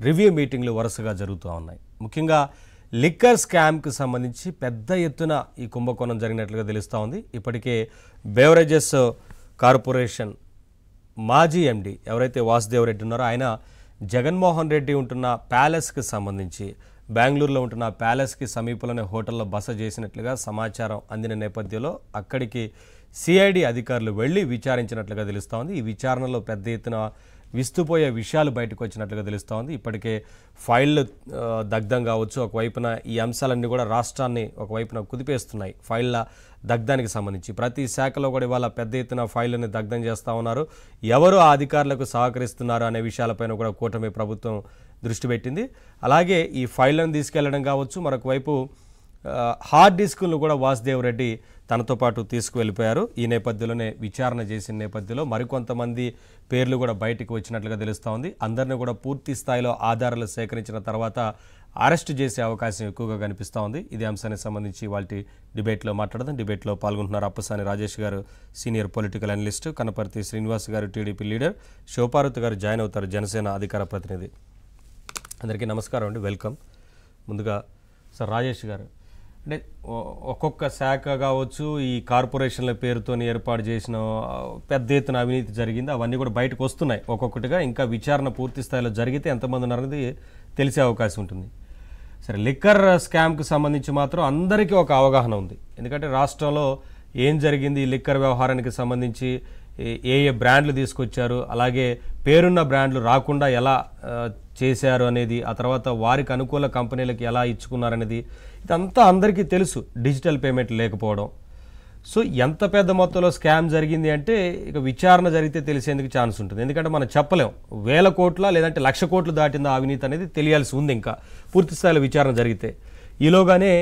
Review మీటింగ్లు వరుసగా జరుగుతూ ఉన్నాయి. ముఖ్యంగా లిక్కర్ స్కామ్కి సంబంధించి పెద్ద ఎత్తున ఈ కుంభకోణం జరిగినట్లుగా తెలుస్తూ ఉంది. ఇప్పటికే బెవరేజెస్ కార్పొరేషన్ మాజీ ఎండి ఎవరైతే వాసుదేవ్ రెడ్డి ఉన్నారో ఆయన జగన్మోహన్ రెడ్డి ఉంటున్న ప్యాలెస్కి సంబంధించి బెంగళూరులో ఉంటున్న ప్యాలెస్కి సమీపంలోనే హోటల్లో బస చేసినట్లుగా సమాచారం అందిన నేపథ్యంలో అక్కడికి సిఐడి అధికారులు వెళ్ళి విచారించినట్లుగా తెలుస్తూ ఉంది. ఈ విచారణలో పెద్ద ఎత్తున విస్తుపోయే విషయాలు బయటకు వచ్చినట్లుగా తెలుస్తూ ఉంది. ఇప్పటికే ఫైళ్లు దగ్ధం కావచ్చు, ఒకవైపున ఈ అంశాలన్నీ కూడా రాష్ట్రాన్ని ఒకవైపున కుదిపేస్తున్నాయి. ఫైళ్ల దగ్ధానికి సంబంధించి ప్రతి శాఖలో కూడా ఇవాళ పెద్ద ఎత్తున ఫైళ్లను దగ్ధం చేస్తూ ఉన్నారు. ఎవరు ఆ అధికారులకు సహకరిస్తున్నారు అనే విషయాలపైన కూడా కూటమి ప్రభుత్వం దృష్టి పెట్టింది. అలాగే ఈ ఫైళ్లను తీసుకెళ్లడం కావచ్చు, మరొక వైపు హార్డ్ డిస్కులను కూడా వాసుదేవ్ రెడ్డి తనతో పాటు తీసుకువెళ్ళిపోయారు. ఈ నేపథ్యంలోనే విచారణ చేసిన నేపథ్యంలో మరికొంతమంది పేర్లు కూడా బయటకు వచ్చినట్లుగా తెలుస్తూ ఉంది. అందరినీ కూడా పూర్తి స్థాయిలో ఆధారాలు సేకరించిన తర్వాత అరెస్టు చేసే అవకాశం ఎక్కువగా కనిపిస్తూ ఉంది. ఇదే అంశానికి సంబంధించి వాటి డిబేట్లో మాట్లాడదాం. డిబేట్లో పాల్గొంటున్నారు అప్పసాని రాజేష్ గారు, senior political analyst, Kanaparthi Srinivas గారు, టీడీపీ లీడర్, శివపార్వతి గారు జాయిన్ అవుతారు, జనసేన అధికార ప్రతినిధి. అందరికీ నమస్కారం అండి, వెల్కమ్. ముందుగా సార్ రాజేష్ గారు, అంటే ఒక్కొక్క శాఖ కావచ్చు ఈ కార్పొరేషన్ల పేరుతో ఏర్పాటు చేసిన పెద్ద ఎత్తున అవినీతి జరిగింది, అవన్నీ కూడా బయటకు వస్తున్నాయి ఒక్కొక్కటిగా. ఇంకా విచారణ పూర్తి స్థాయిలో జరిగితే ఎంతమంది ఉన్నారనేది తెలిసే అవకాశం ఉంటుంది. సరే, లిక్కర్ స్కామ్కి సంబంధించి మాత్రం అందరికీ ఒక అవగాహన ఉంది. ఎందుకంటే రాష్ట్రంలో ఏం జరిగింది, ఈ లిక్కర్ వ్యవహారానికి సంబంధించి ఏ ఏ బ్రాండ్లు తీసుకొచ్చారు, అలాగే పేరున్న బ్రాండ్లు రాకుండా ఎలా చేశారు అనేది, ఆ తర్వాత వారికి అనుకూల కంపెనీలకు ఎలా ఇచ్చుకున్నారనేది ఇదంతా అందరికీ తెలుసు. డిజిటల్ పేమెంట్ లేకపోవడం, సో ఎంత పెద్ద మొత్తంలో స్కామ్ జరిగింది అంటే ఇక విచారణ జరిగితే తెలిసేందుకు ఛాన్స్ ఉంటుంది. ఎందుకంటే మనం చెప్పలేం వేల కోట్ల లేదంటే 1,00,000 కోట్లు దాటిందా అవినీతి అనేది తెలియాల్సి ఉంది ఇంకా పూర్తి స్థాయిలో విచారణ జరిగితే. ఈలోగానే